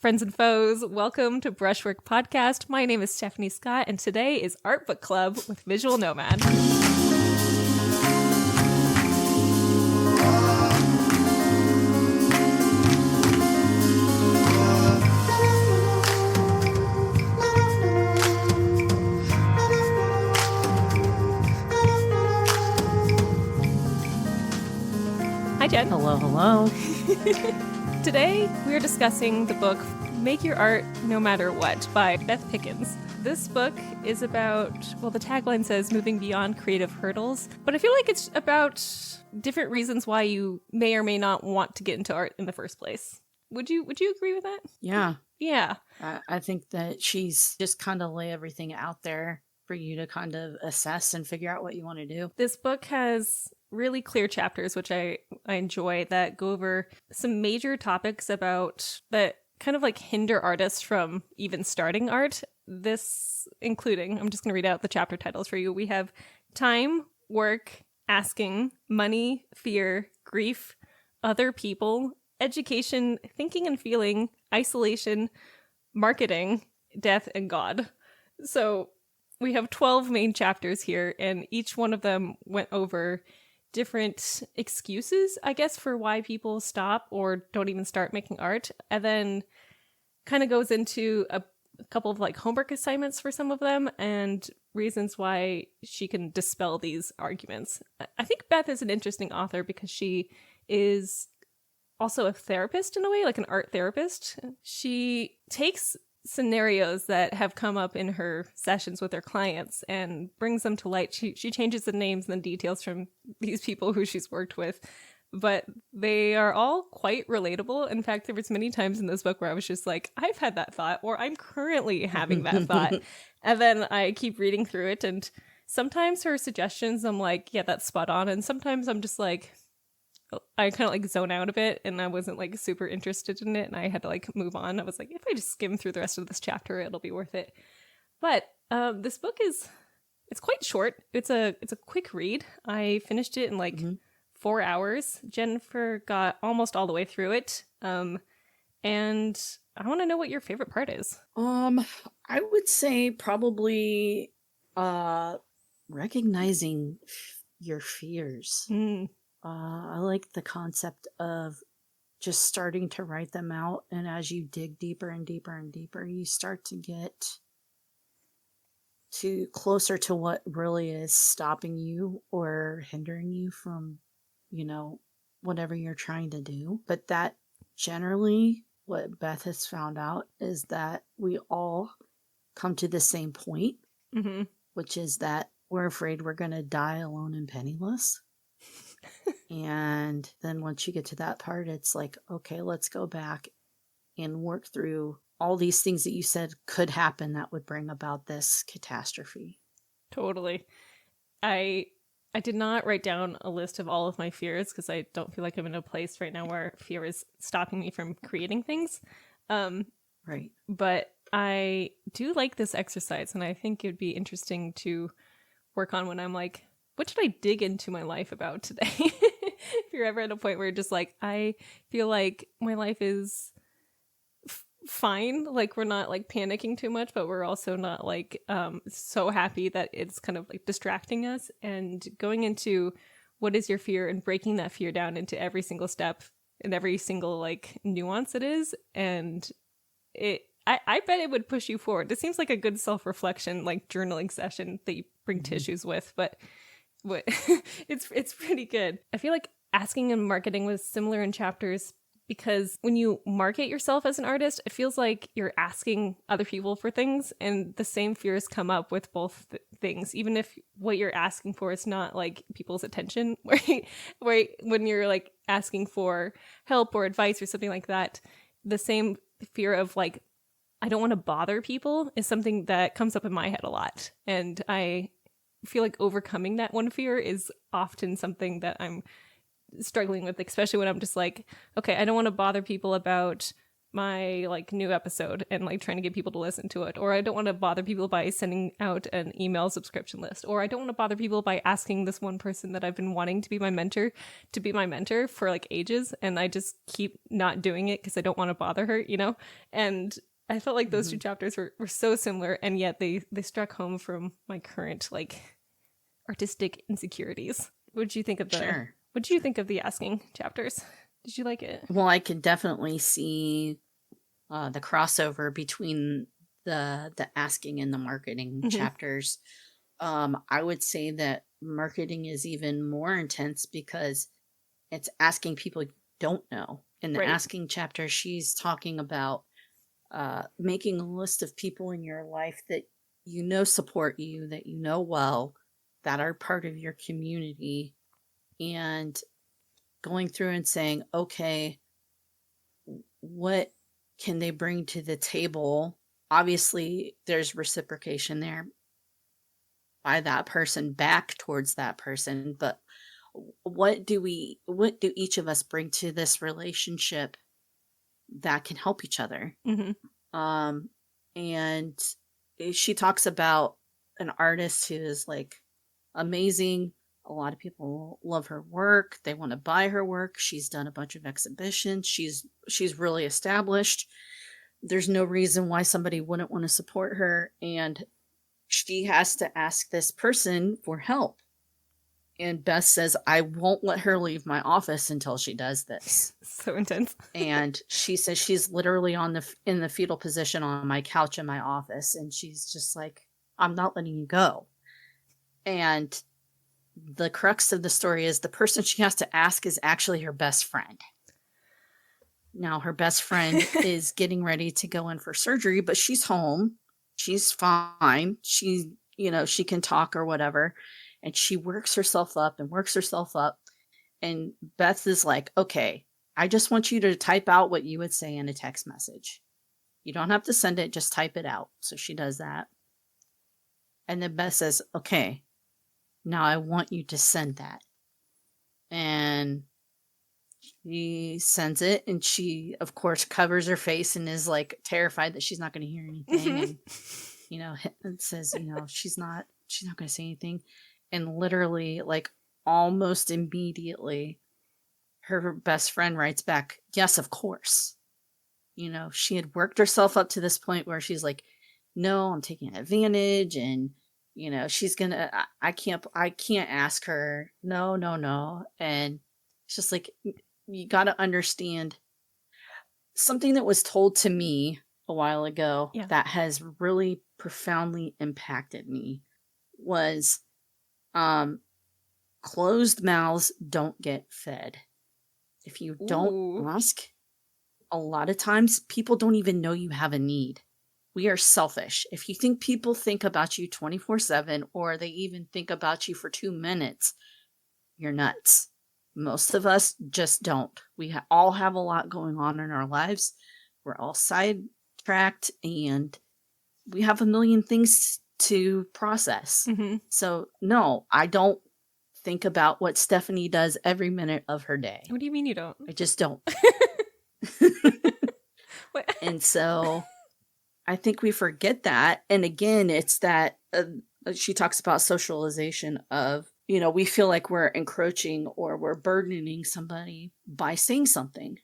friends and foes. Welcome to Brushwork Podcast. My name is Stephanie Scott, and today is Art Book Club with Visual Nomad. Hi, Jen. Hello, hello. Today, we are discussing the book Make Your Art No Matter What by Beth Pickens. This book is about, well, the tagline says moving beyond creative hurdles, but I feel like it's about different reasons why you may or may not want to get into art in the first place. Would you agree with that? Yeah. Yeah. I think that she's just kind of lay everything out there for you to kind of assess and figure out what you want to do. This book has really clear chapters, which I enjoy, that go over some major topics about that kind of like hinder artists from even starting art. This including, I'm just going to read out the chapter titles for you. We have time, work, asking, money, fear, grief, other people, education, thinking and feeling, isolation, marketing, death, and God. So we have 12 main chapters here, and each one of them went over different excuses, I guess, for why people stop or don't even start making art, and then kind of goes into a couple of like homework assignments for some of them and reasons why she can dispel these arguments. I think Beth is an interesting author because she is also a therapist in a way, like an art therapist. She takes scenarios that have come up in her sessions with her clients and brings them to light. She changes the names and the details from these people who she's worked with, but they are all quite relatable. In fact, there was many times in this book where I was just like, I've had that thought, or I'm currently having that thought. And then I keep reading through it, and sometimes her suggestions, I'm like, yeah, that's spot on. And sometimes I'm just like, I kind of like zone out a bit, and I wasn't like super interested in it, and I had to like move on. I was like, if I just skim through the rest of this chapter, it'll be worth it. But this book it's quite short. It's a quick read. I finished it in like 4 hours. Jennifer got almost all the way through it. And I want to know what your favorite part is. I would say probably recognizing your fears. I like the concept of just starting to write them out, and as you dig deeper and deeper and deeper, you start to get to closer to what really is stopping you or hindering you from, whatever you're trying to do. But that generally, what Beth has found out is that we all come to the same point, which is that we're afraid we're going to die alone and penniless. And then once you get to that part, it's like, okay, let's go back and work through all these things that you said could happen that would bring about this catastrophe. Totally. I did not write down a list of all of my fears because I don't feel like I'm in a place right now where fear is stopping me from creating things. Right. But I do like this exercise, and I think it would be interesting to work on when I'm like, what should I dig into my life about today? If you're ever at a point where you're just like, I feel like my life is fine. Like, we're not like panicking too much, but we're also not like so happy that it's kind of like distracting us. And going into what is your fear and breaking that fear down into every single step and every single like nuance it is. And I bet it would push you forward. It seems like a good self-reflection, like journaling session that you bring tissues with, but it's pretty good. I feel like asking and marketing was similar in chapters because when you market yourself as an artist, it feels like you're asking other people for things, and the same fears come up with both things, even if what you're asking for is not like people's attention, where when you're like asking for help or advice or something like that, the same fear of like, I don't want to bother people is something that comes up in my head a lot. And I feel like overcoming that one fear is often something that I'm struggling with, especially when I'm just like, okay, I don't want to bother people about my like new episode and like trying to get people to listen to it, or I don't want to bother people by sending out an email subscription list, or I don't want to bother people by asking this one person that I've been wanting to be my mentor for like ages, and I just keep not doing it because I don't want to bother her, you know? And I felt like those two chapters were so similar, and yet they struck home from my current like artistic insecurities. What did you think of what did you think of the asking chapters? Did you like it? Well, I can definitely see the crossover between the asking and the marketing chapters. I would say that marketing is even more intense because it's asking people you don't know. In the asking chapter, she's talking about making a list of people in your life that you know support you, that you know well, that are part of your community, and going through and saying, okay, what can they bring to the table? Obviously, there's reciprocation there by that person back towards that person, but what do each of us bring to this relationship that can help each other? And she talks about an artist who is like amazing. A lot of people love her work. They want to buy her work. She's done a bunch of exhibitions. She's really established. There's no reason why somebody wouldn't want to support her. And she has to ask this person for help. And Beth says, I won't let her leave my office until she does this. So intense. And she says she's literally in the fetal position on my couch in my office. And she's just like, I'm not letting you go. And the crux of the story is the person she has to ask is actually her best friend. Now, her best friend is getting ready to go in for surgery, but she's home. She's fine. She can talk or whatever. And she works herself up. And Beth is like, okay, I just want you to type out what you would say in a text message. You don't have to send it, just type it out. So she does that. And then Beth says, okay, now I want you to send that. And she sends it, and she, of course, covers her face and is like terrified that she's not going to hear anything. And, and says, she's not going to say anything. And literally, like almost immediately, her best friend writes back, yes, of course. She had worked herself up to this point where she's like, no, I'm taking advantage, and she's gonna, I can't ask her. No. And it's just like, you got to understand something that was told to me a while ago that has really profoundly impacted me was, closed mouths don't get fed. If you don't ask, a lot of times people don't even know you have a need. We are selfish. If you think people think about you 24/7 or they even think about you for 2 minutes, you're nuts. Most of us just don't. We all have a lot going on in our lives. We're all sidetracked and we have a million things to process. So no, I don't think about what Stephanie does every minute of her day. What do you mean you don't? I just don't. And so I think we forget that. And again, it's that she talks about socialization of, we feel like we're encroaching or we're burdening somebody by saying something.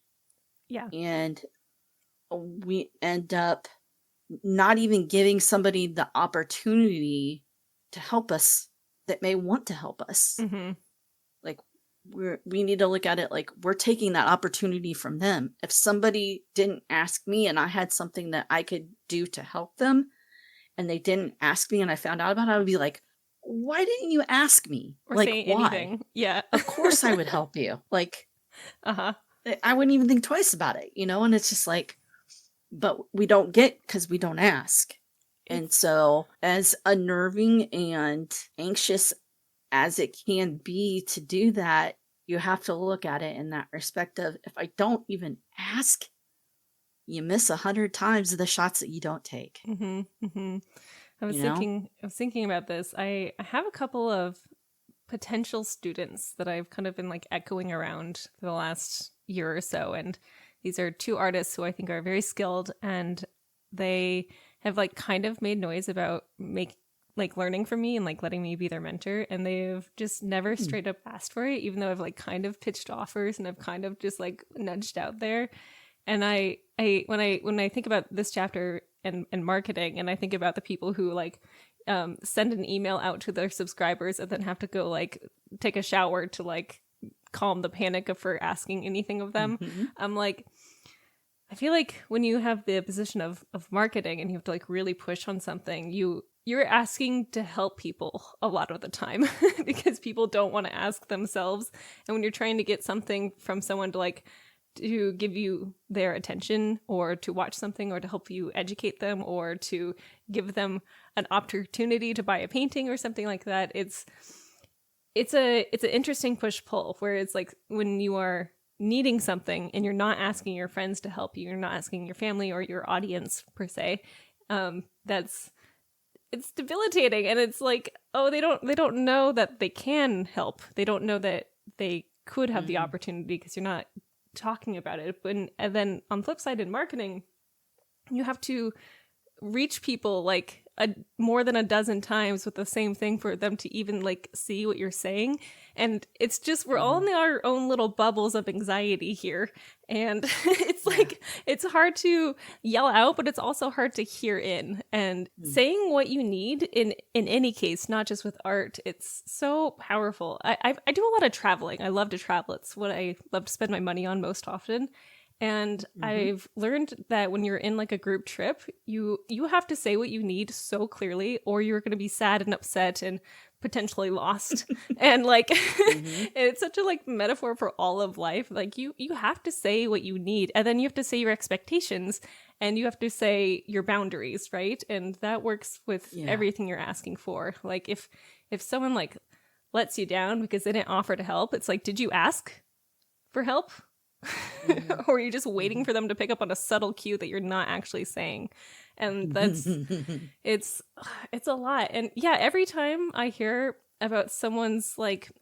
Yeah. And we end up not even giving somebody the opportunity to help us that may want to help us. Like we need to look at it like we're taking that opportunity from them. If somebody didn't ask me and I had something that I could do to help them and they didn't ask me and I found out about it, I would be like, why didn't you ask me? Or like, say why? Anything. Yeah. Of course I would help you. Like, I wouldn't even think twice about it, and it's just like, but we don't get because we don't ask. And so as unnerving and anxious as it can be to do that, you have to look at it in that respect of, if I don't even ask, you miss 100 times the shots that you don't take. I was thinking about this. I have a couple of potential students that I've kind of been like echoing around for the last year or so, and These are two artists who I think are very skilled, and they have like kind of made noise about learning from me and like letting me be their mentor, and they've just never straight up asked for it, even though I've like kind of pitched offers and I've kind of just like nudged out there. And I when I think about this chapter and marketing, and I think about the people who like send an email out to their subscribers and then have to go like take a shower to like calm the panic of for asking anything of them. I'm like, I feel like when you have the position of marketing and you have to like really push on something, you're asking to help people a lot of the time because people don't want to ask themselves. And when you're trying to get something from someone to like to give you their attention or to watch something or to help you educate them or to give them an opportunity to buy a painting or something like that, it's an interesting push-pull where it's like when you are needing something and you're not asking your friends to help you, you're not asking your family or your audience per se, it's debilitating. And it's like, oh, they don't know that they can help. They don't know that they could have the opportunity because you're not talking about it. And then on the flip side, in marketing, you have to reach people like more than a dozen times with the same thing for them to even like see what you're saying. And it's just, we're all in our own little bubbles of anxiety here. And it's like, it's hard to yell out, but it's also hard to hear in. And saying what you need in any case, not just with art, it's so powerful. I do a lot of traveling. I love to travel. It's what I love to spend my money on most often. And I've learned that when you're in like a group trip, you have to say what you need so clearly, or you're going to be sad and upset and potentially lost. And like, it's such a like metaphor for all of life. Like you have to say what you need, and then you have to say your expectations, and you have to say your boundaries, right? And that works with everything you're asking for. Like if someone like lets you down because they didn't offer to help, it's like, did you ask for help? Or are you just waiting for them to pick up on a subtle cue that you're not actually saying? And that's it's a lot. And yeah, every time I hear about someone's like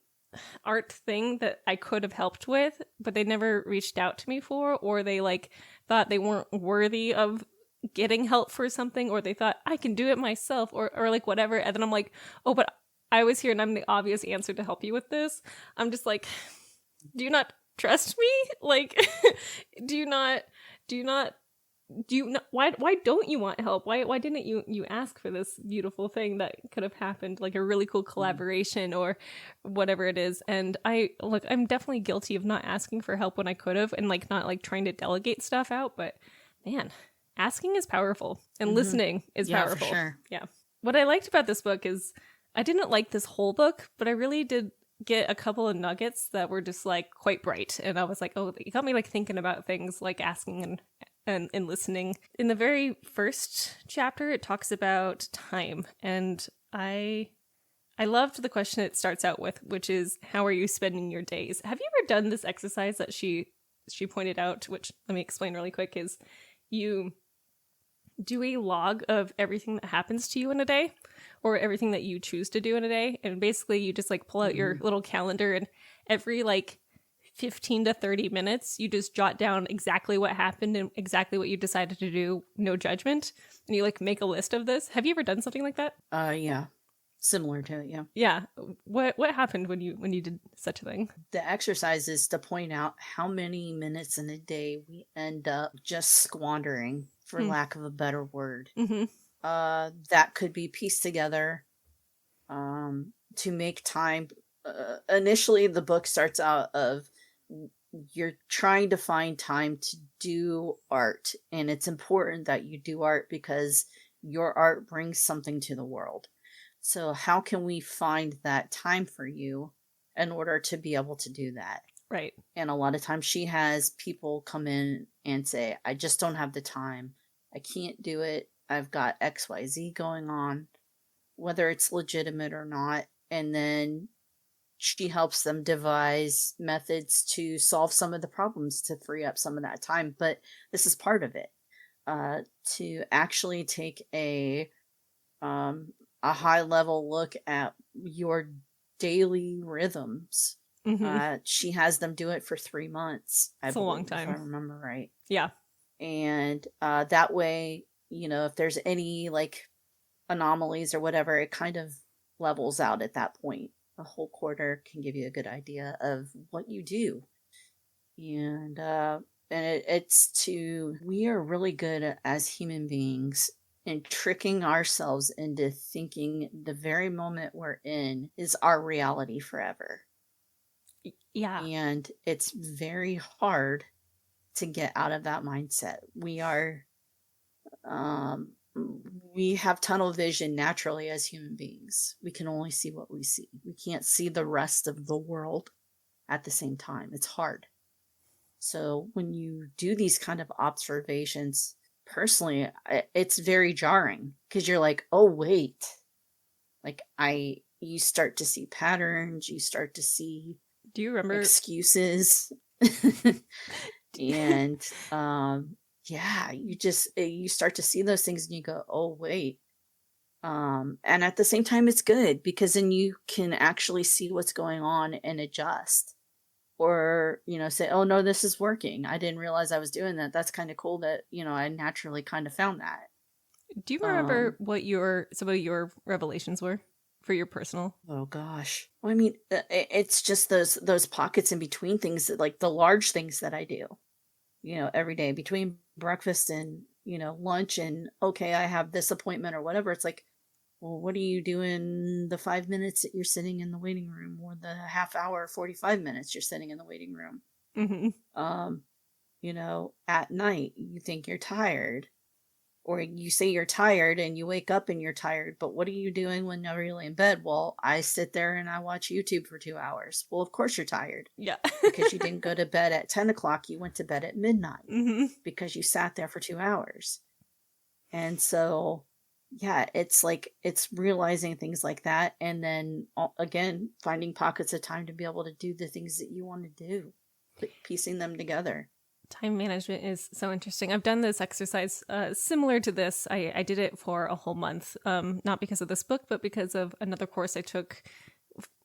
art thing that I could have helped with, but they never reached out to me for, or they like thought they weren't worthy of getting help for something, or they thought I can do it myself, or like whatever, and then I'm like, oh, but I was here and I'm the obvious answer to help you with this. I'm just like, do you not trust me? Like, why don't you want help? Why didn't you ask for this beautiful thing that could have happened, like a really cool collaboration or whatever it is? And I'm definitely guilty of not asking for help when I could have, and like not like trying to delegate stuff out, but man, asking is powerful, and listening is powerful. For sure. Yeah. What I liked about this book is I didn't like this whole book, but I really did get a couple of nuggets that were just like quite bright, and I was like, oh, you got me like thinking about things like asking and listening. In the very first chapter, it talks about time, and I loved the question it starts out with, which is, how are you spending your days? Have you ever done this exercise that she pointed out, which let me explain really quick, is you do a log of everything that happens to you in a day, or everything that you choose to do in a day. And basically you just like pull out your little calendar, and every like 15 to 30 minutes, you just jot down exactly what happened and exactly what you decided to do. No judgment. And you like make a list of this. Have you ever done something like that? Yeah. Similar to it, yeah. Yeah. What happened when you did such a thing? The exercise is to point out how many minutes in a day we end up just squandering, for lack of a better word. That could be pieced together to make time. Initially, the book starts out of you're trying to find time to do art, and it's important that you do art because your art brings something to the world. So how can we find that time for you in order to be able to do that? Right. And a lot of times she has people come in and say, I just don't have the time. I can't do it. I've got XYZ going on, whether it's legitimate or not. And then she helps them devise methods to solve some of the problems to free up some of that time. But this is part of it, to actually take a high level look at your daily rhythms She has them do it for 3 months, I It's a long believe, if I time. remember right. Yeah. And that way, if there's any like anomalies or whatever, it kind of levels out at that point. A whole quarter can give you a good idea of what you do. And we are really good as human beings in tricking ourselves into thinking the very moment we're in is our reality forever. Yeah. And it's very hard to get out of that mindset. Um, we have tunnel vision naturally as human beings. We can only see what we see. We can't see the rest of the world at the same time. It's hard. So when you do these kind of observations, personally, it's very jarring because you're like, oh, wait. Like, you start to see patterns, you start to see Do you remember excuses. And yeah, you start to see those things and you go, oh, wait. And at the same time, it's good because then you can actually see what's going on and adjust. Or, say, oh, no, this is working. I didn't realize I was doing that. That's kind of cool that, I naturally kind of found that. Do you remember what some of your revelations were for your personal? Oh gosh. Well, I mean, it's just those pockets in between things that, like the large things that I do, every day between breakfast and, lunch and okay, I have this appointment or whatever. It's like, well, what do you do in the 5 minutes that you're sitting in the waiting room or the half hour, 45 minutes you're sitting in the waiting room? Um, at night you think you're tired or you say you're tired and you wake up and you're tired, but what are you doing when you're really in bed? Well, I sit there and I watch YouTube for 2 hours. Well, of course you're tired. Yeah. Because you didn't go to bed at 10 o'clock, you went to bed at midnight because you sat there for 2 hours. And so, yeah, it's realizing things like that. And then again, finding pockets of time to be able to do the things that you want to do, piecing them together. Time management is so interesting. I've done this exercise similar to this. I did it for a whole month, not because of this book, but because of another course I took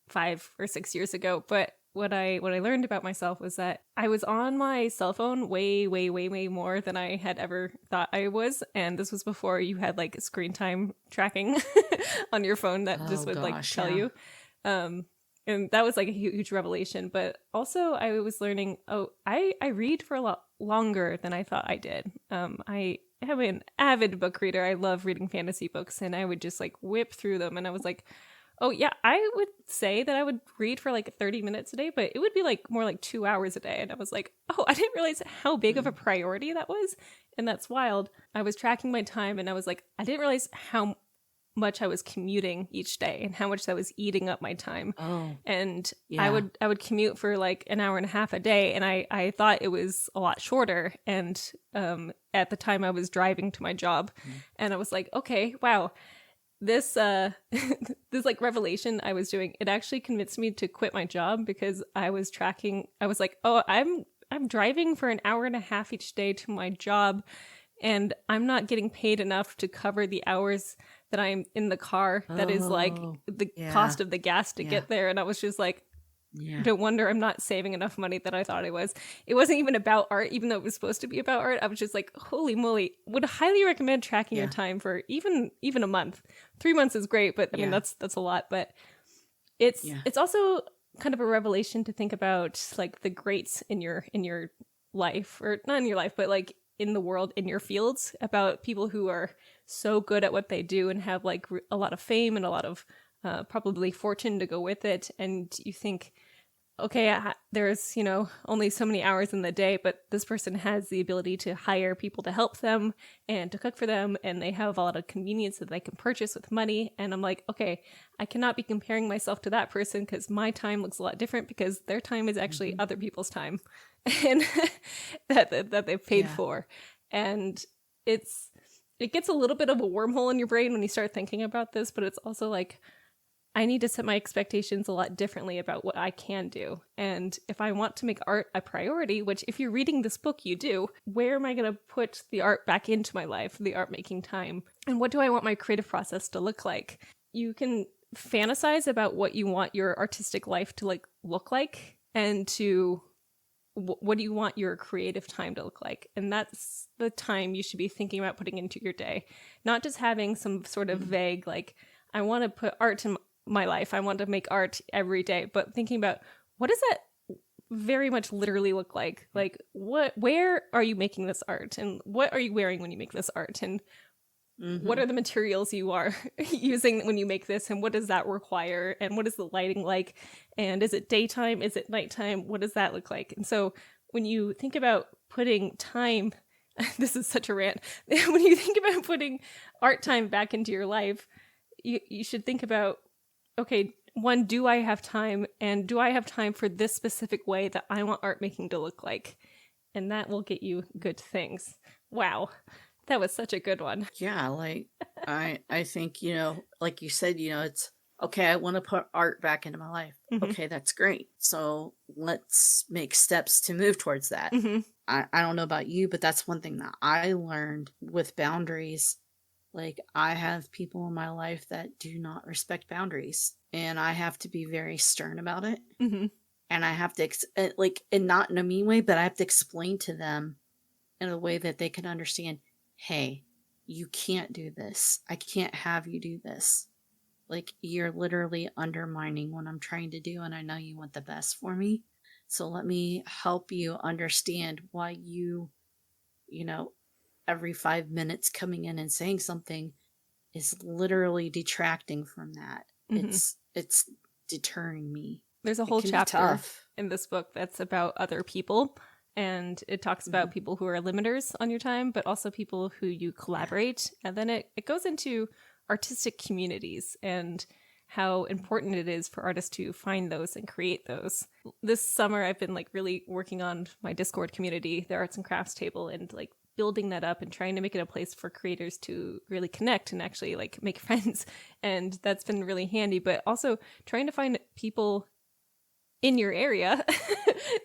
5 or 6 years ago. But what I learned about myself was that I was on my cell phone way, way, way, way more than I had ever thought I was. And this was before you had like screen time tracking on your phone that just would like tell you. And that was like a huge revelation. But also I was learning, I read for a lot longer than I thought I did. I am an avid book reader. I love reading fantasy books and I would just like whip through them. And I was like, oh yeah, I would say that I would read for like 30 minutes a day, but it would be like more like 2 hours a day. And I was like, oh, I didn't realize how big of a priority that was. And that's wild. I was tracking my time and I was like, I didn't realize how much I was commuting each day and how much that was eating up my time. And yeah. I would commute for like an hour and a half a day. And I thought it was a lot shorter. And at the time I was driving to my job and I was like, okay, wow. This this like revelation I was doing, it actually convinced me to quit my job because I was like, oh, I'm driving for an hour and a half each day to my job and I'm not getting paid enough to cover the hours that I'm in the car. That is like the cost of the gas to get there. And I was just like, no wonder I'm not saving enough money that I thought I was. It wasn't even about art, even though it was supposed to be about art. I was just like, holy moly, would highly recommend tracking your time for even a month. 3 months is great, but I mean that's a lot. But it's also kind of a revelation to think about like the greats in your life, or not in your life, but like in the world, in your fields, about people who are so good at what they do and have like a lot of fame and a lot of probably fortune to go with it. And you think, okay, there's, only so many hours in the day, but this person has the ability to hire people to help them and to cook for them. And they have a lot of convenience that they can purchase with money. And I'm like, okay, I cannot be comparing myself to that person because my time looks a lot different because their time is actually other people's time and that they've paid for. And it gets a little bit of a wormhole in your brain when you start thinking about this, but it's also like, I need to set my expectations a lot differently about what I can do. And if I want to make art a priority, which if you're reading this book, you do, where am I going to put the art back into my life, the art making time? And what do I want my creative process to look like? You can fantasize about what you want your artistic life to like look like, and to what do you want your creative time to look like. And that's the time you should be thinking about putting into your day, not just having some sort of vague like, I want to put art in my life, I want to make art every day, but thinking about what does that very much literally look like where are you making this art, and what are you wearing when you make this art, and what are the materials you are using when you make this, and what does that require, and what is the lighting like, and is it daytime, is it nighttime, what does that look like. And so when you think about putting time this is such a rant when you think about putting art time back into your life, you should think about, okay, one, do I have time, and do I have time for this specific way that I want art making to look like, and that will get you good things. Wow, that was such a good one. Yeah, like I think, like you said, it's okay, I want to put art back into my life. Mhm. Okay, that's great. So let's make steps to move towards that. Mhm. I don't know about you, but that's one thing that I learned with boundaries. Like, I have people in my life that do not respect boundaries, and I have to be very stern about it. Mhm. And I have to, and not in a mean way, but I have to explain to them in a way that they can understand, hey, you can't do this. I can't have you do this. Like, you're literally undermining what I'm trying to do, and I know you want the best for me. So let me help you understand why you know, every 5 minutes coming in and saying something is literally detracting from that. Mhm. It's deterring me. There's a It whole can be chapter tough. in this book that's about other people, and it talks about Mhm. people who are limiters on your time, but also people who you Yeah. collaborate. And then it goes into artistic communities and how important it is for artists to find those and create those. This summer I've been like really working on my Discord community, the arts and crafts table, and like building that up and trying to make it a place for creators to really connect and actually like make friends. And that's been really handy, but also trying to find people in your area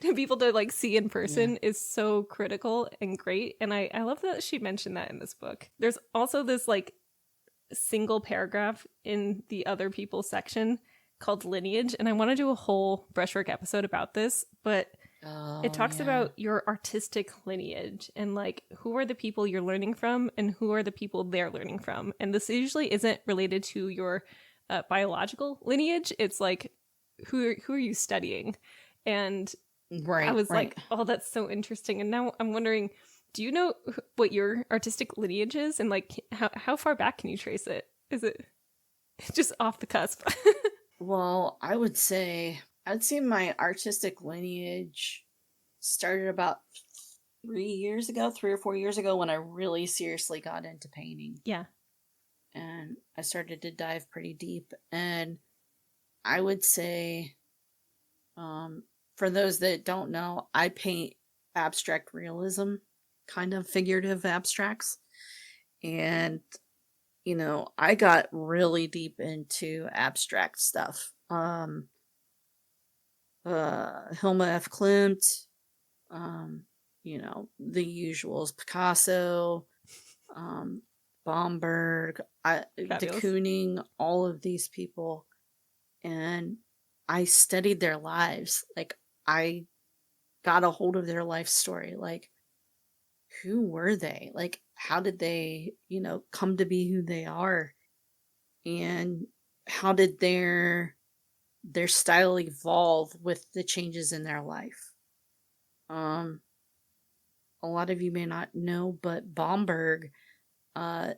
to people to like see in Yeah. person is so critical and great. And I love that she mentioned that in this book. There's also this like single paragraph in the other people section called lineage, and I want to do a whole brushwork episode about this, but it Oh, talks yeah. about your artistic lineage and like who are the people you're learning from and who are the people they're learning from. And this usually isn't related to your biological lineage. It's like who are you studying? And I Right, was right. like, oh, that's so interesting. And now I'm wondering, do you know what your artistic lineage is, and like how far back can you trace it? Is it just off the cusp? Well, I'd say my artistic lineage started about 3 years ago, 3 or 4 years ago, when I really seriously got into painting. Yeah. And I started to dive pretty deep. And I would say, um, for those that don't know, I paint abstract realism, kind of figurative abstracts. And, I got really deep into abstract stuff. Hilma F. Klimt, um, the usuals, Picasso, um, Bomberg, de Fabulous. Kooning, all of these people. And I studied their lives. Like, I got a hold of their life story. Like, who were they? Like, how did they, come to be who they are? And how did their style evolve with the changes in their life? Um, a lot of you may not know, but Bomberg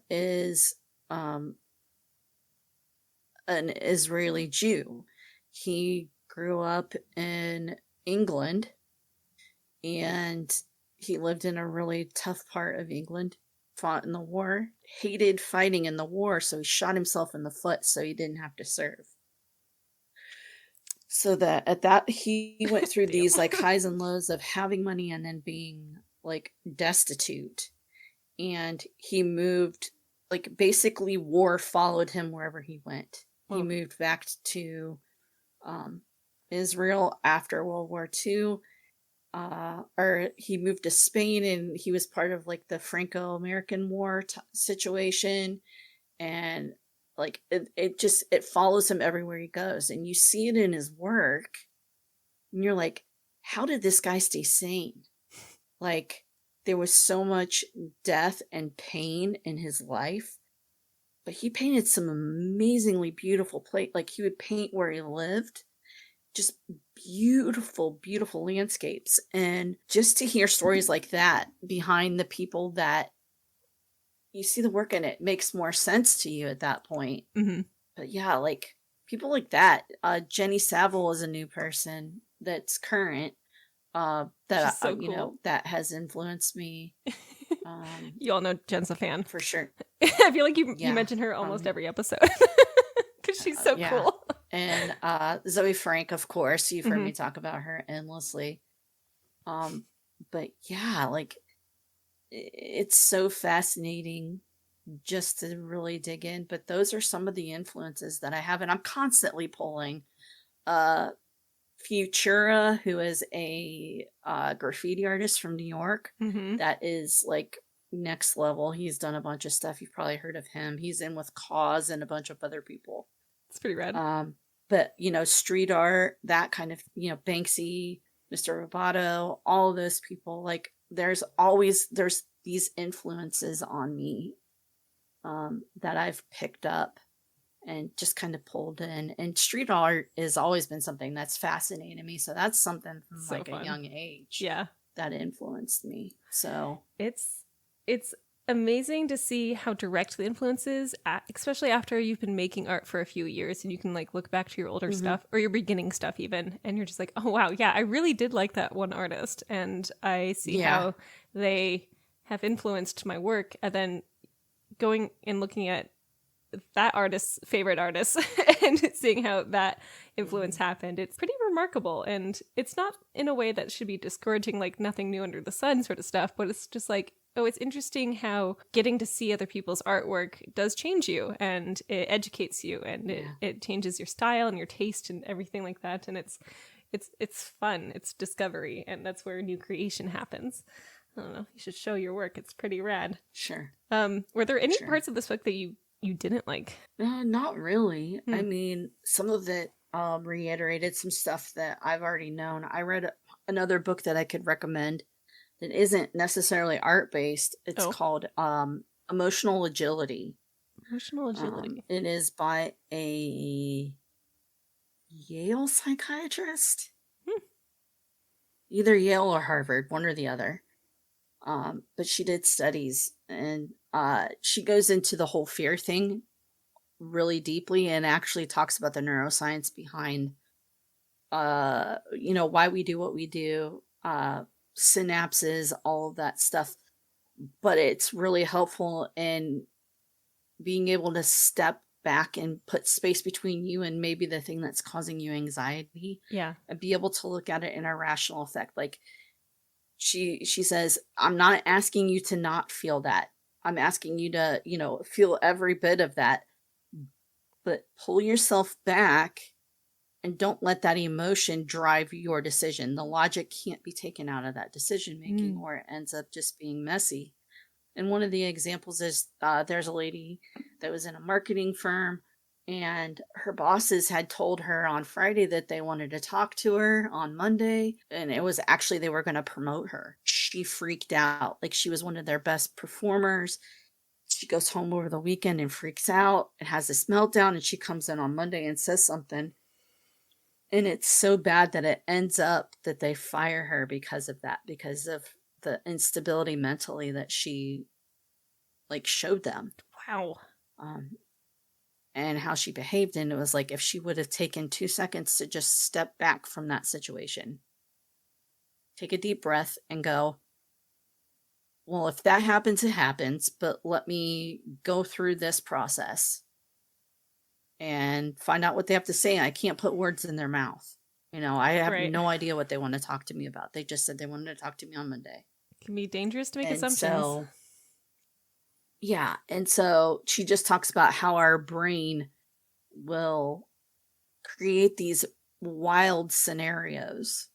is an Israeli Jew. He grew up in England, and he lived in a really tough part of England, fought in the war, hated fighting in the war, so he shot himself in the foot so he didn't have to serve. So that at that he went through Damn. these like highs and lows of having money and then being like destitute. And he moved, like, basically war followed him wherever he went. He Well, moved back to um, Israel after World War II. Or he moved to Spain, and he was part of like the Franco-American War situation. And Like it follows him everywhere he goes, and you see it in his work, and you're like, how did this guy stay sane? Like, there was so much death and pain in his life, but he painted some amazingly beautiful like he would paint where he lived, just beautiful, beautiful landscapes. And just to hear stories like that behind the people that you see the work in, it makes more sense to you at that point. Mm-hmm. But yeah, like people like that. Jenny Savile is a new person that's current. She's That so you cool. know, that has influenced me. You all know Jen's a fan. For sure. I feel like you Yeah. mention her almost every episode because she's so Yeah. cool. And Zoe Frank, of course, you've heard Mhm. me talk about her endlessly. But yeah, like it's so fascinating just to really dig in. But those are some of the influences that I have, and I'm constantly pulling. Uh, Futura, who is a graffiti artist from New York, Mhm. that is like next level. He's done a bunch of stuff. You've probably heard of him. He's in with Cause and a bunch of other people. It's pretty rad. But you know, street art, that kind of, you know, Banksy, Mr. Roboto, all of those people. Like, there's these influences on me that I've picked up and just kind of pulled in. And street art has always been something that's fascinated me. So that's something from So like fun. a young age Yeah. that influenced me. So It's amazing to see how direct the influence is, especially after you've been making art for a few years and you can like look back to your older stuff or your beginning stuff even, and you're just like, oh wow, yeah, I really did like that one artist, and I see how they have influenced my work, and then going and looking at that artist's favorite artists and seeing how that influence happened. It's pretty remarkable, and it's not in a way that should be discouraging, like nothing new under the sun sort of stuff, but it's just like, oh, it's interesting how getting to see other people's artwork does change you, and it educates you, and it changes your style and your taste and everything like that. And it's fun, it's discovery, and that's where new creation happens. I don't know, you should show your work, it's pretty rad. Sure. Were there any parts of this book that you didn't like? Not really. I mean, some of it reiterated some stuff that I've already known. I read another book that I could recommend that isn't necessarily art based. It's called Emotional Agility. Emotional Agility. It is by a Yale psychiatrist. Either Yale or Harvard, one or the other. But she did studies, and she goes into the whole fear thing really deeply, and actually talks about the neuroscience behind you know, why we do what we do, synapses, all of that stuff. But it's really helpful in being able to step back and put space between you and maybe the thing that's causing you anxiety. Yeah. And be able to look at it in a rational effect. Like, she says, I'm not asking you to not feel that. I'm asking you to, you know, feel every bit of that. But pull yourself back and don't let that emotion drive your decision. The logic can't be taken out of that decision making, or it ends up just being messy. And one of the examples is there's a lady that was in a marketing firm, and her bosses had told her on Friday that they wanted to talk to her on Monday, and it was actually they were going to promote her. She freaked out. Like, she was one of their best performers. She goes home over the weekend and freaks out and has this meltdown, and she comes in on Monday and says something. And it's so bad that it ends up that they fire her because of that, because of the instability mentally that she like showed them. Wow. And how she behaved. And it was like, if she would have taken 2 seconds to just step back from that situation, take a deep breath and go, well, if that happens, it happens, but let me go through this process and find out what they have to say. I can't put words in their mouth. You know, I have no idea what they want to talk to me about. They just said they wanted to talk to me on Monday. It can be dangerous to make assumptions. So, yeah. And so she just talks about how our brain will create these wild scenarios,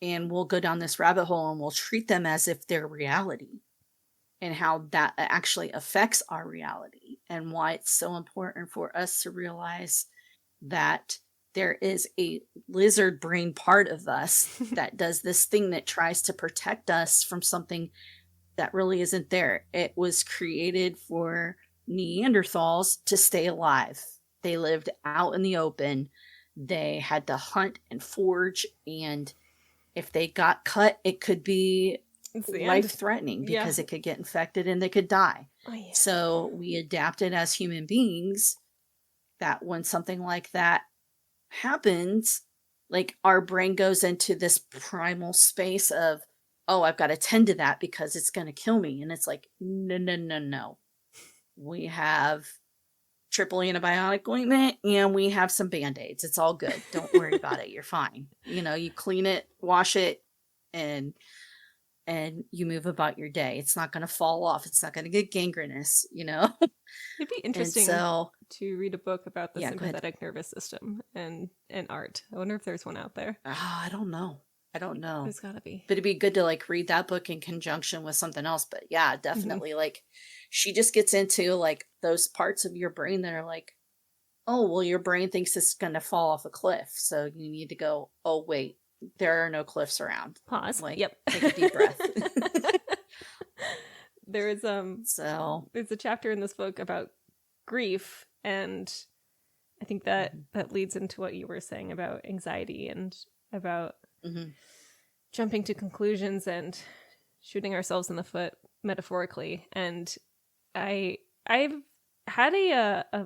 and we'll go down this rabbit hole and we'll treat them as if they're reality, and how that actually affects our reality. and why it's so important for us to realize that there is a lizard brain part of us that does this thing that tries to protect us from something that really isn't there. It was created for Neanderthals to stay alive. They lived out in the open. They had to hunt and forage, and if they got cut, it could be It's the end. life threatening Yeah. because it could get infected and they could die. Oh, yeah. So we adapted as human beings that when something like that happens, like our brain goes into this primal space of, oh, I've got to tend to that because it's going to kill me. And it's like, no, no, no, no. We have triple antibiotic ointment and we have some band-aids. It's all good. Don't worry about it. You're fine. You know, you clean it, wash it, and you move about your day. It's not going to fall off. It's not going to get gangrenous, you know? It'd be And interesting so, to read a book about the Yeah, go ahead. sympathetic nervous system and art. I wonder if there's one out there. I don't know. I don't know. There's gotta be. But it'd be good to like read that book in conjunction with something else. But yeah, definitely like she just gets into like those parts of your brain that are like, oh, well, your brain thinks it's going to fall off a cliff. So you need to go, oh, wait, there are no cliffs around. Pause. Like, Yep. take a deep breath. There is So, there's a chapter in this book about grief, and I think that that leads into what you were saying about anxiety and about mhm. jumping to conclusions and shooting ourselves in the foot metaphorically. And I've had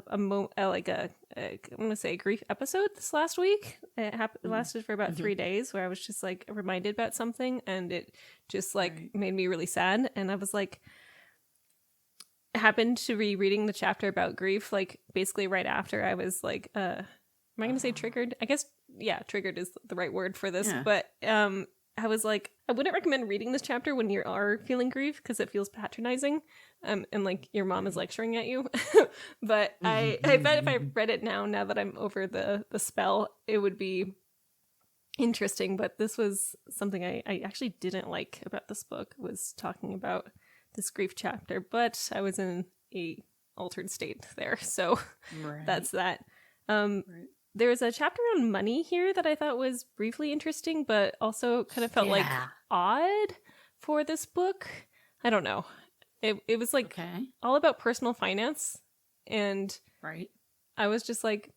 I'm gonna say a grief episode this last week. It lasted for about 3 days, where I was just like reminded about something, and it just like Right. made me really sad. And I was like, happened to be reading the chapter about grief, like basically right after I was like, am I gonna say triggered? I guess, yeah, triggered is the right word for this. Yeah. But I was like, I wouldn't recommend reading this chapter when you are feeling grief because it feels patronizing, and like your mom is lecturing at you. But I bet if I read it now that I'm over the spell, it would be interesting. But this was something I actually didn't like about this book, was talking about this grief chapter, but I was in a altered state there, so Right. that's that. Right. There was a chapter on money here that I thought was briefly interesting, but also kind of felt like Yeah. odd for this book. I don't know. It was like Okay. all about personal finance, and Right. I was just like,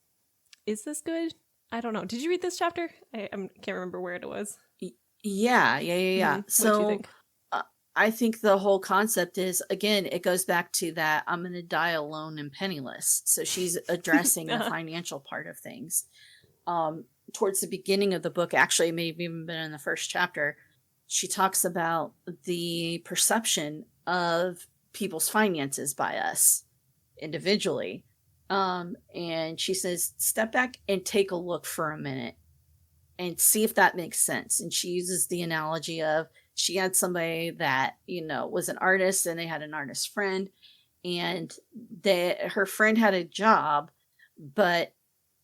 is this good? I don't know. Did you read this chapter? I can't remember where it was. Yeah. What'd you So think? I think the whole concept is, again, it goes back to that I'm going to die alone and penniless. So she's addressing the financial part of things. Towards the beginning of the book, actually, it may have even been in the first chapter, she talks about the perception of people's finances by us individually. And she says, step back and take a look for a minute and see if that makes sense. And she uses the analogy of, she had somebody that, you know, was an artist, and they had an artist friend, and her friend had a job, but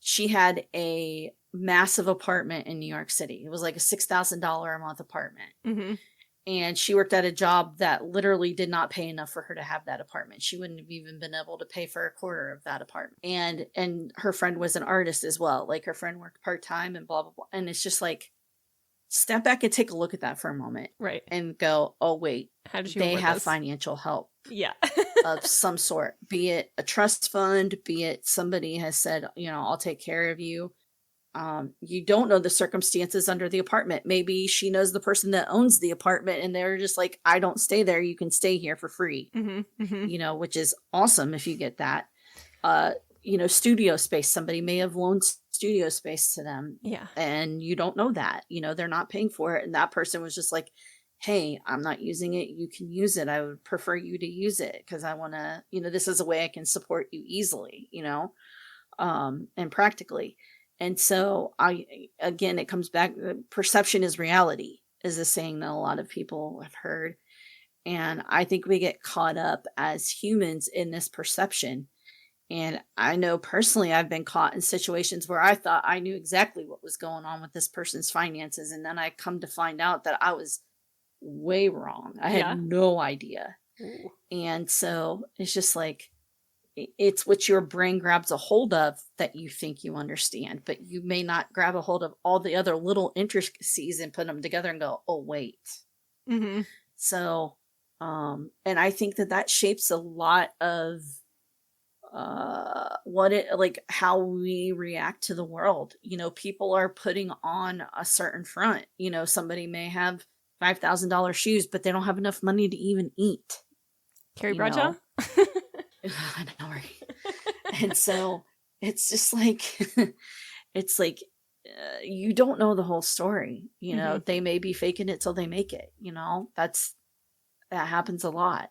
she had a massive apartment in New York City. It was like a $6,000 a month apartment. Mm-hmm. And she worked at a job that literally did not pay enough for her to have that apartment. She wouldn't have even been able to pay for a quarter of that apartment. And her friend was an artist as well. Like, her friend worked part-time and blah, blah, blah. And it's just like, step back and take a look at that for a moment Right. and go, oh, wait, How did you they avoid have this? financial help Yeah. of some sort, be it a trust fund, be it somebody has said, you know, I'll take care of you. You don't know the circumstances under the apartment. Maybe she knows the person that owns the apartment, and they're just like, I don't stay there. You can stay here for free, Mm-hmm. Mm-hmm. you know, which is awesome if you get that. You know, studio space, somebody may have loaned studio space to them, Yeah. and you don't know that, you know, they're not paying for it. And that person was just like, hey, I'm not using it. You can use it. I would prefer you to use it because I want to, you know, this is a way I can support you easily, you know, and practically. And so again, it comes back, perception is reality is a saying that a lot of people have heard. And I think we get caught up as humans in this perception. And I know personally, I've been caught in situations where I thought I knew exactly what was going on with this person's finances. And then I come to find out that I was way wrong. I Yeah. had no idea. Ooh. And so it's just like, it's what your brain grabs a hold of that you think you understand, but you may not grab a hold of all the other little intricacies and put them together and go, oh, wait. Mm-hmm. So, and I think that that shapes a lot of what it like how we react to the world. People are putting on a certain front. Somebody may have $5,000 shoes, but they don't have enough money to even eat. Carrie Bradshaw? I know, right? And so it's just like, it's like, you don't know the whole story. They may be faking it till they make it. That happens a lot.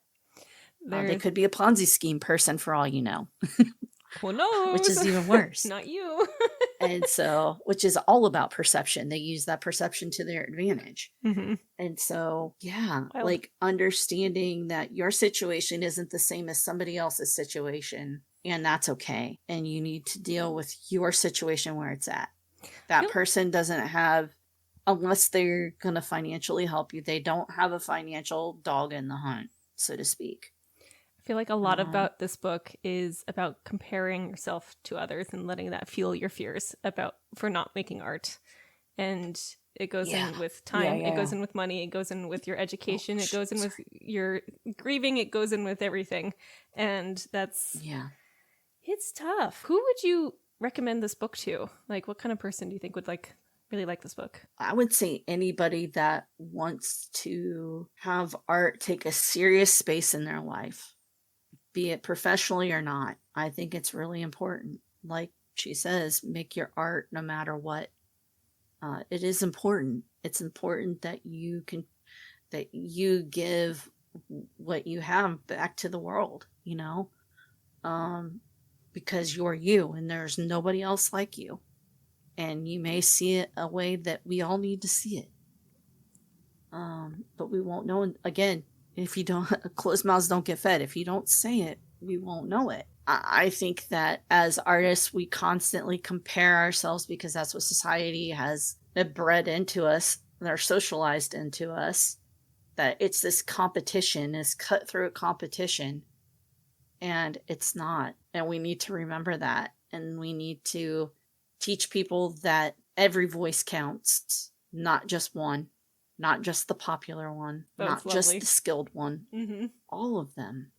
They could be a Ponzi scheme person for all you know. Who knows? Which is even worse. Not you. And so, which is all about perception. They use that perception to their advantage. Mm-hmm. And so, like understanding that your situation isn't the same as somebody else's situation, and that's okay. And you need to deal with your situation where it's at. That person doesn't have, unless they're going to financially help you, they don't have a financial dog in the hunt, so to speak. I feel like a lot about this book is about comparing yourself to others and letting that fuel your fears for not making art. And it goes in with time, it goes in with money, it goes in with your education, it goes in with your grieving, it goes in with everything. And it's tough. Who would you recommend this book to? Like, what kind of person do you think would really like this book? I would say anybody that wants to have art take a serious space in their life, be it professionally or not. I think it's really important. Like she says, make your art no matter what. It is important. It's important that you give what you have back to the world, because you're you and there's nobody else like you. And you may see it a way that we all need to see it. But we won't know. Again, if you don't, closed mouths don't get fed. If you don't say it, we won't know it. I think that as artists, we constantly compare ourselves because that's what society has bred into us, they're socialized into us, that it's this competition, this cutthroat competition, and it's not. And we need to remember that. And we need to teach people that every voice counts, not just one, not just the popular one, not just the skilled one, all of them,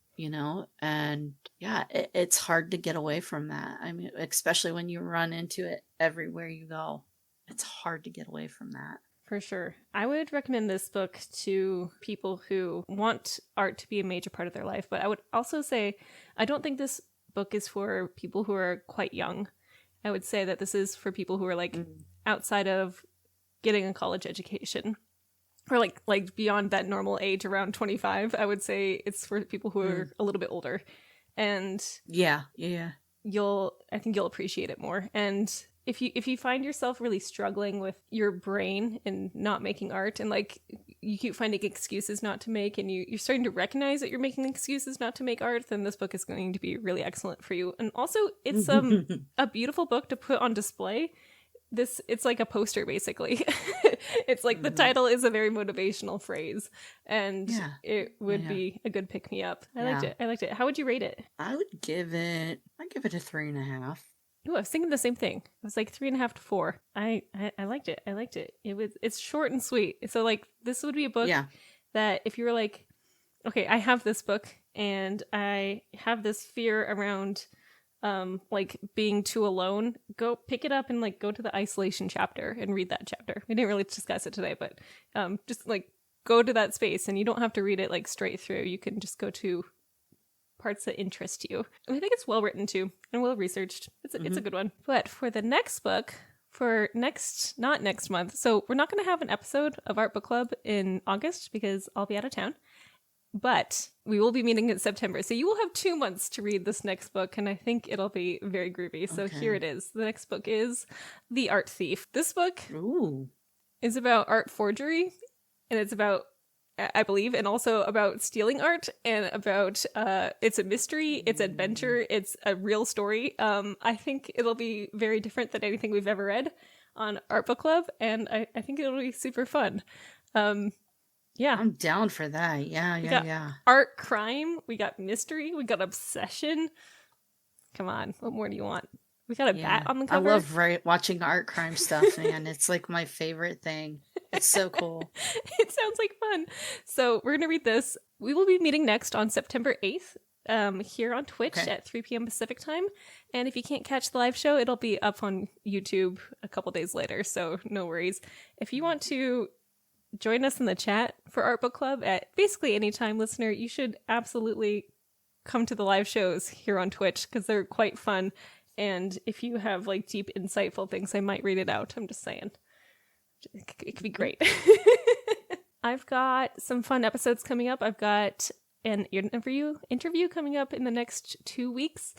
and it's hard to get away from that. I mean, especially when you run into it everywhere you go, it's hard to get away from that. For sure. I would recommend this book to people who want art to be a major part of their life, but I would also say, I don't think this book is for people who are quite young. I would say that this is for people who are outside of getting a college education, or like beyond that normal age around 25. I would say it's for people who are a little bit older, and I think you'll appreciate it more. And if you find yourself really struggling with your brain and not making art, and you keep finding excuses not to make, and you're starting to recognize that you're making excuses not to make art, then this book is going to be really excellent for you. And also, it's a beautiful book to put on display. It's like a poster, basically. It's like the title is a very motivational phrase, and it would be a good pick-me-up. I liked it. How would you rate it? I'd give it a 3.5. Oh, I was thinking the same thing. It was like 3.5 to 4. I liked it. It's short and sweet. So this would be a book that if you were like, okay, I have this book and I have this fear around being too alone, go pick it up and go to the isolation chapter and read that chapter. We didn't really discuss it today, but just go to that space, and you don't have to read it straight through. You can just go to parts that interest you. And I think it's well written too and well researched. It's a good one. But for the next book, not next month, so we're not going to have an episode of Art Book Club in August because I'll be out of town. But we will be meeting in September. So you will have 2 months to read this next book, and I think it'll be very groovy. So here it is. The next book is The Art Thief. This book is about art forgery, and it's about, I believe, and also about stealing art, and about it's a mystery, it's adventure, it's a real story. I think it'll be very different than anything we've ever read on Art Book Club, and I think it'll be super fun. I'm down for that. Yeah. Art crime, we got mystery, we got obsession. Come on, what more do you want? We got a bat on the I cover. love watching art crime stuff, man. It's like my favorite thing. It's so cool. It sounds like fun. So we're going to read this. We will be meeting next on September 8th here on Twitch at 3 p.m. Pacific time. And if you can't catch the live show, it'll be up on YouTube a couple days later, so no worries. If you want to join us in the chat for Art Book Club at basically any time, listener, you should absolutely come to the live shows here on Twitch because they're quite fun. And if you have like deep, insightful things, I might read it out. I'm just saying. It could be great. I've got some fun episodes coming up. I've got an interview coming up in the next 2 weeks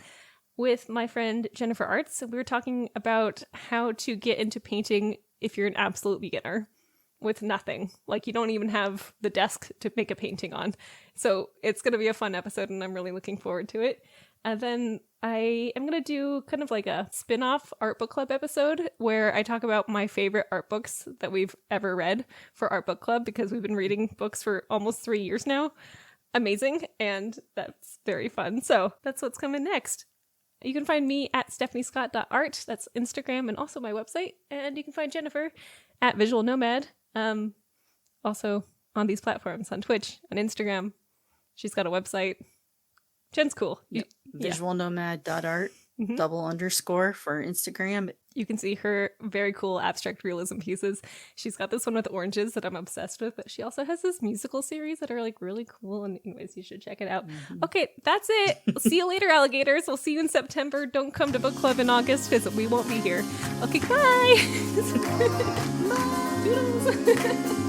with my friend Jennifer Arts. We were talking about how to get into painting if you're an absolute beginner with nothing. Like you don't even have the desk to make a painting on. So it's going to be a fun episode and I'm really looking forward to it. And then I am going to do kind of like a spin-off Art Book Club episode where I talk about my favorite art books that we've ever read for Art Book Club because we've been reading books for almost 3 years now. Amazing. And that's very fun. So that's what's coming next. You can find me at stephaniescott.art. That's Instagram and also my website. And you can find Jennifer at Visual Nomad. Also on these platforms, on Twitch, on Instagram. She's got a website. Jen's cool. Visualnomad.art __ for Instagram. You can see her very cool abstract realism pieces. She's got this one with oranges that I'm obsessed with, but she also has this musical series that are like really cool. And anyways, you should check it out. Okay, that's it. See you later, alligators. We'll see you in September. Don't come to book club in August because we won't be here. Okay, goodbye. Bye. Doodles.